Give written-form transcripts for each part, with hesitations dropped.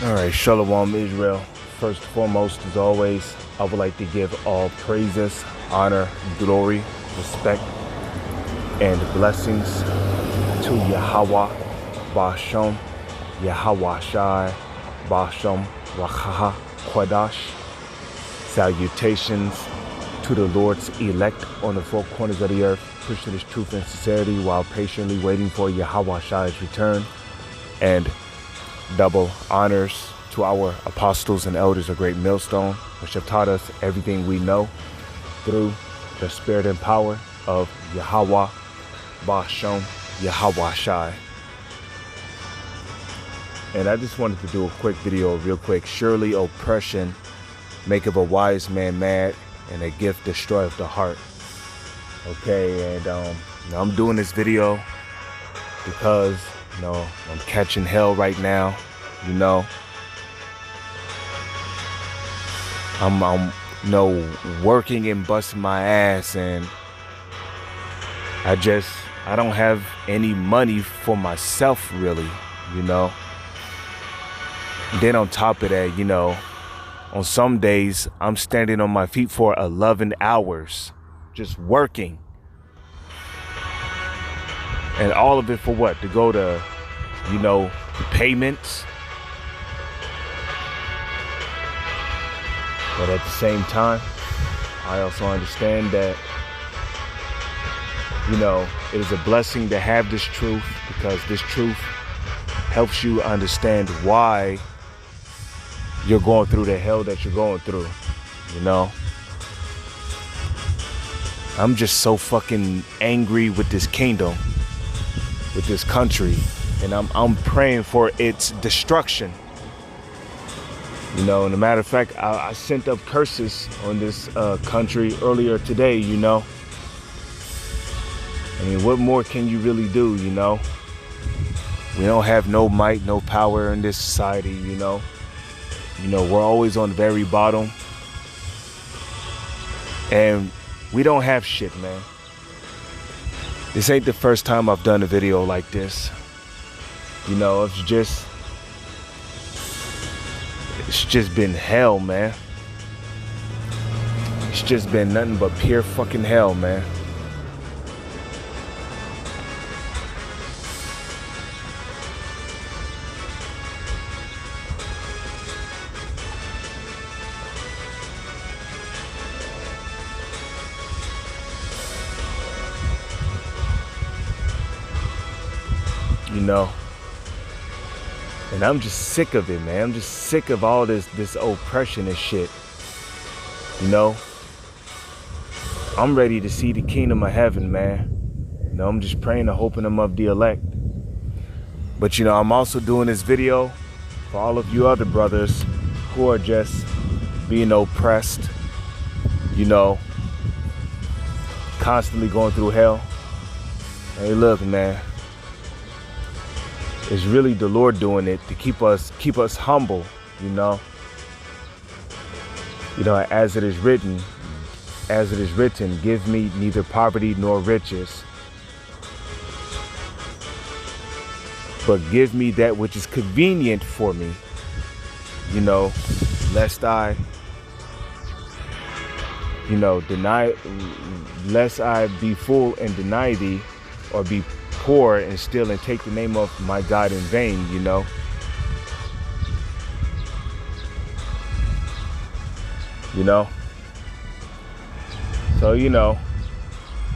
All right, Shalom Israel. First and foremost, as always, I would like to give all praises, honor, glory, respect, and blessings to Yahweh, Basham, Yahweh Shai, Basham, Rachaha, Quadash. Salutations to the Lord's elect on the four corners of the earth, pushing his truth and sincerity while patiently waiting for Yahweh Shai's return. And double honors to our apostles and elders of Great Millstone, which have taught us everything we know through the spirit and power of Yahweh, Basham, Yahweh Shai. And I just wanted to do a quick video real quick. Surely oppression maketh a wise man mad, and a gift destroyeth the heart. Okay, and I'm doing this video because I'm catching hell right now. I'm working and busting my ass, and I don't have any money for myself, really. Then on top of that, on some days I'm standing on my feet for 11 hours just working, and all of it for what? To go to payments. But at the same time, I also understand that it is a blessing to have this truth, because this truth helps you understand why you're going through the hell that you're going through. I'm just so fucking angry with this kingdom, with this country, and I'm praying for its destruction. And a matter of fact, I sent up curses on this country earlier today. I mean, what more can you really do? We don't have no might, no power in this society. We're always on the very bottom, and we don't have shit, man. This ain't the first time I've done a video like this. It's just been hell, man. It's just been nothing but pure fucking hell, man. And I'm just sick of it, man. I'm just sick of all this oppression and shit. I'm ready to see the kingdom of heaven, man. I'm just praying and hoping I'm of the elect. But I'm also doing this video for all of you other brothers who are just being oppressed, constantly going through hell. Hey, look, man. It's really the Lord doing it to keep us humble, as it is written, give me neither poverty nor riches, but give me that which is convenient for me, lest I, lest I be full and deny thee, or be poor and steal and take the name of my God in vain. So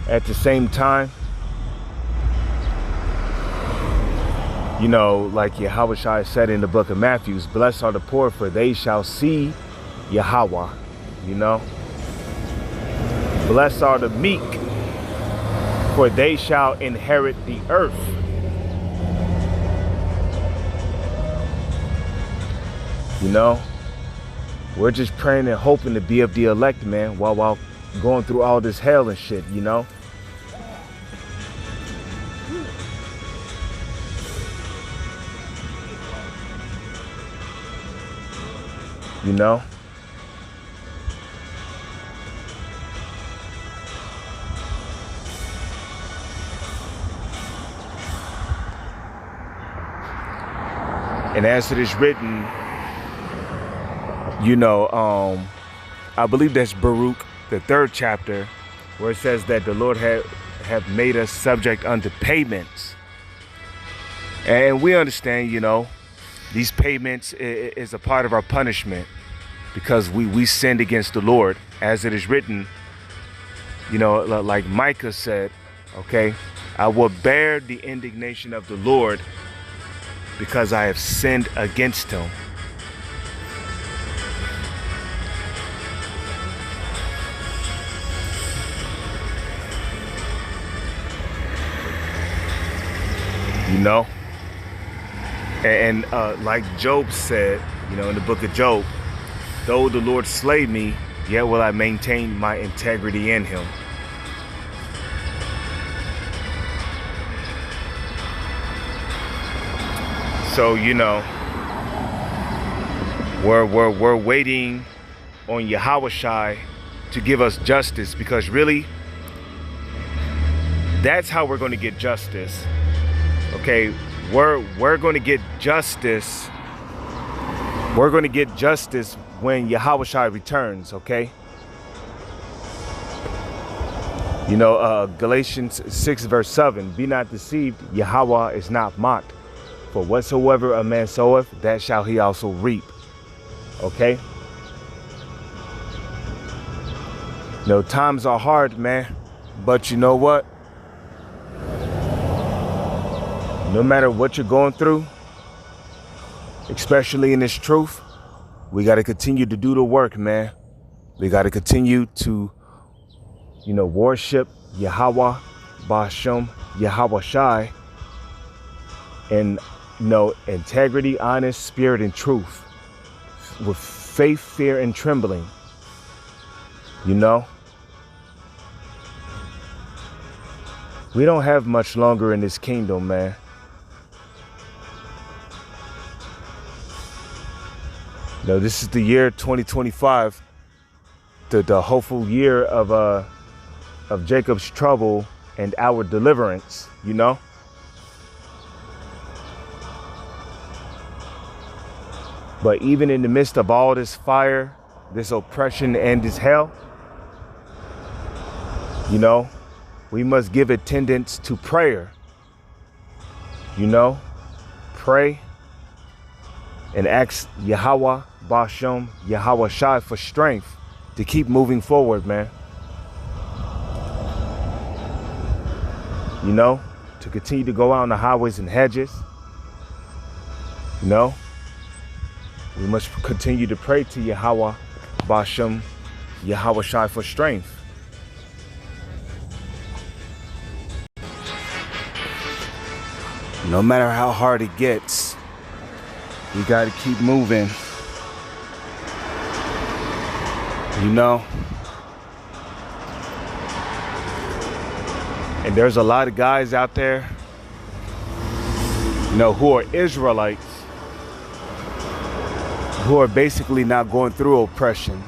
at the same time, like Yahweh Shai said in the book of Matthew, blessed are the poor, for they shall see Yahweh. Blessed are the meek, for they shall inherit the earth. We're just praying and hoping to be of the elect, man, while going through all this hell and shit, And as it is written You know, I believe that's Baruch, the 3rd chapter, where it says that the Lord have made us subject unto payments. And we understand, you know, these payments is a part of our punishment because we sinned against the Lord, as it is written, you know, like Micah said, okay, I will bear the indignation of the Lord because I have sinned against him. You know, and like Job said, you know, in the book of Job, though the Lord slay me, yet will I maintain my integrity in him. So, you know, we're waiting on Yahawashi to give us justice, because really, that's how we're going to get justice. Okay, we're going to get justice. We're going to get justice when Yahawashi returns, okay? You know, Galatians 6 verse 7, be not deceived, Yahweh is not mocked. For whatsoever a man soweth, that shall he also reap. Okay? You know, times are hard, man. But you know what? No matter what you're going through, especially in this truth, we got to continue to do the work, man. We got to continue to, you know, worship Yahweh, Bashem, Yahawashi, and, you know, integrity, honest, spirit, and truth, with faith, fear, and trembling. You know, we don't have much longer in this kingdom, man. No, this is the year 2025, the hopeful year of Jacob's trouble and our deliverance, you know? But even in the midst of all this fire, this oppression, and this hell, you know, we must give attendance to prayer. You know, pray and ask Yahweh, Bashem, Yahawashi for strength to keep moving forward, man. You know, to continue to go out on the highways and hedges. You know, we must continue to pray to Yahweh, Bashem, Yahawashi for strength. No matter how hard it gets, we got to keep moving. You know? And there's a lot of guys out there, you know, who are Israelites, who are basically not going through oppression.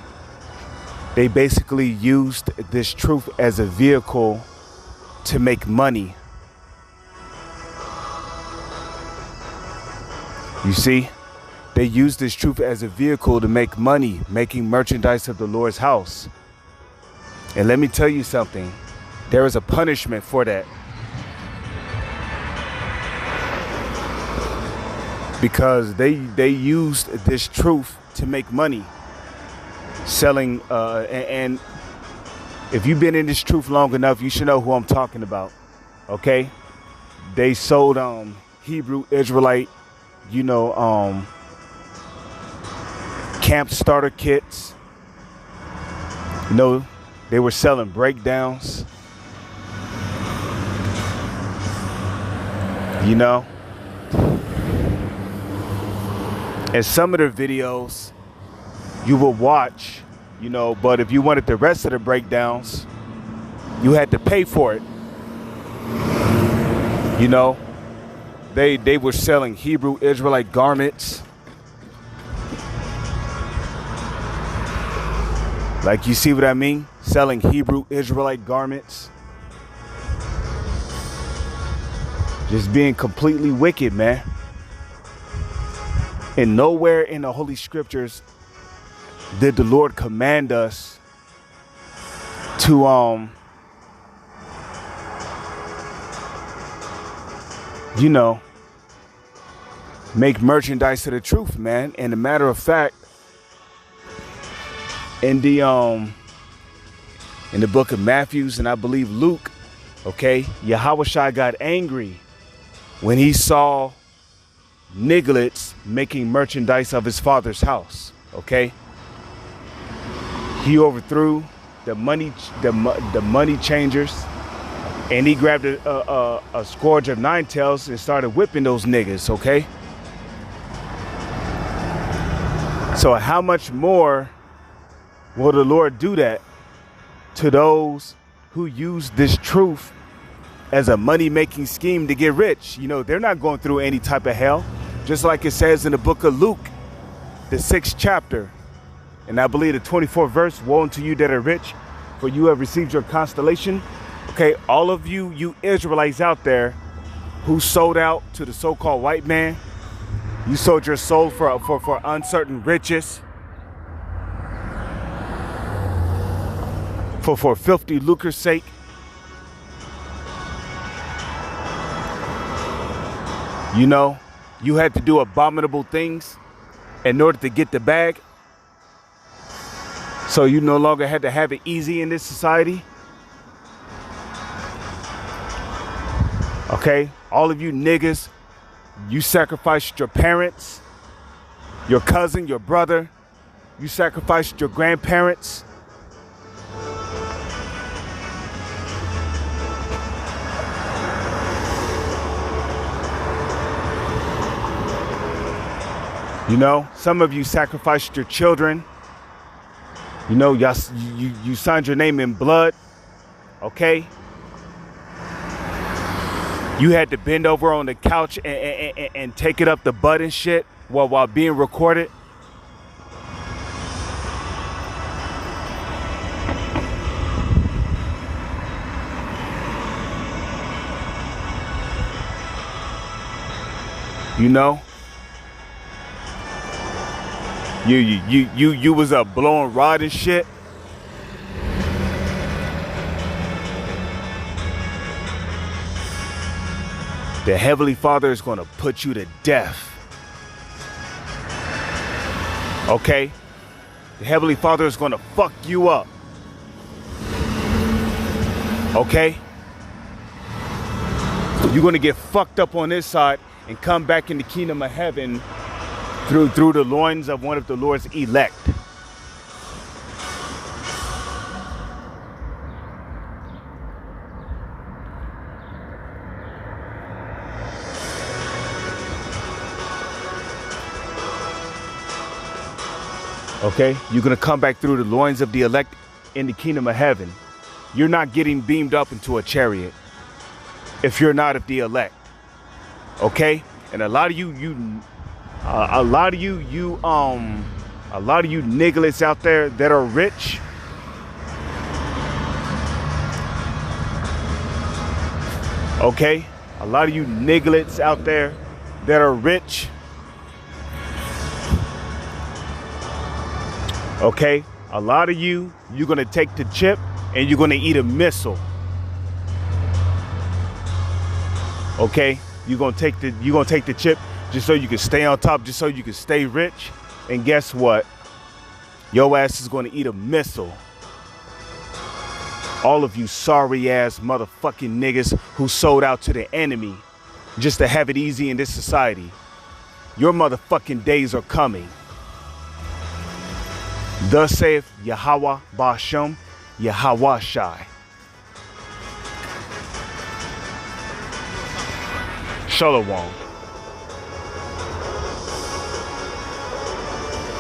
They basically used this truth as a vehicle to make money. You see, they use this truth as a vehicle to make money, making merchandise of the Lord's house. And let me tell you something, there is a punishment for that. Because they used this truth to make money, selling, and if you've been in this truth long enough, you should know who I'm talking about, okay? They sold Hebrew Israelite, you know, camp starter kits. You know, they were selling breakdowns. You know, and some of their videos you will watch, you know, but if you wanted the rest of the breakdowns, you had to pay for it. You know, they were selling Hebrew Israelite garments. Like, you see what I mean? Selling Hebrew Israelite garments. Just being completely wicked, man. And nowhere in the Holy Scriptures did the Lord command us to, you know, make merchandise of the truth, man. And a matter of fact, in the book of Matthews and I believe Luke, okay, Yahushua got angry when he saw nigglets making merchandise of his father's house. Okay, he overthrew the money changers, and he grabbed a scourge of nine tails and started whipping those niggas. Okay, so how much more will the Lord do that to those who use this truth as a money-making scheme to get rich? You know, they're not going through any type of hell. Just like it says in the book of Luke, the 6th chapter, and I believe the 24th verse, woe unto you that are rich, for you have received your constellation. Okay, all of you Israelites out there who sold out to the so-called white man, you sold your soul for uncertain riches, for filthy lucre's sake. You know, you had to do abominable things in order to get the bag. So you no longer had to have it easy in this society. Okay, all of you niggas, you sacrificed your parents, your cousin, your brother. You sacrificed your grandparents. You know, some of you sacrificed your children. You know, you signed your name in blood. Okay. You had to bend over on the couch and take it up the butt and shit while being recorded. You know, you was up blowing rod and shit. The Heavenly Father is going to put you to death. Okay? The Heavenly Father is going to fuck you up. Okay? You're going to get fucked up on this side and come back in the kingdom of heaven through the loins of one of the Lord's elect. Okay, you're gonna come back through the loins of the elect in the kingdom of heaven. You're not getting beamed up into a chariot if you're not of the elect. Okay, and a lot of you nigglets out there that are rich. Okay, a lot of you nigglets out there that are rich. Okay, a lot of you're gonna take the chip and you're gonna eat a missile. Okay, you're gonna take the chip just so you can stay on top, just so you can stay rich. And guess what? Your ass is gonna eat a missile. All of you sorry ass motherfucking niggas who sold out to the enemy just to have it easy in this society. Your motherfucking days are coming. Thus saith Yahweh Ba'ashem, Yahweh Shai. Shalom.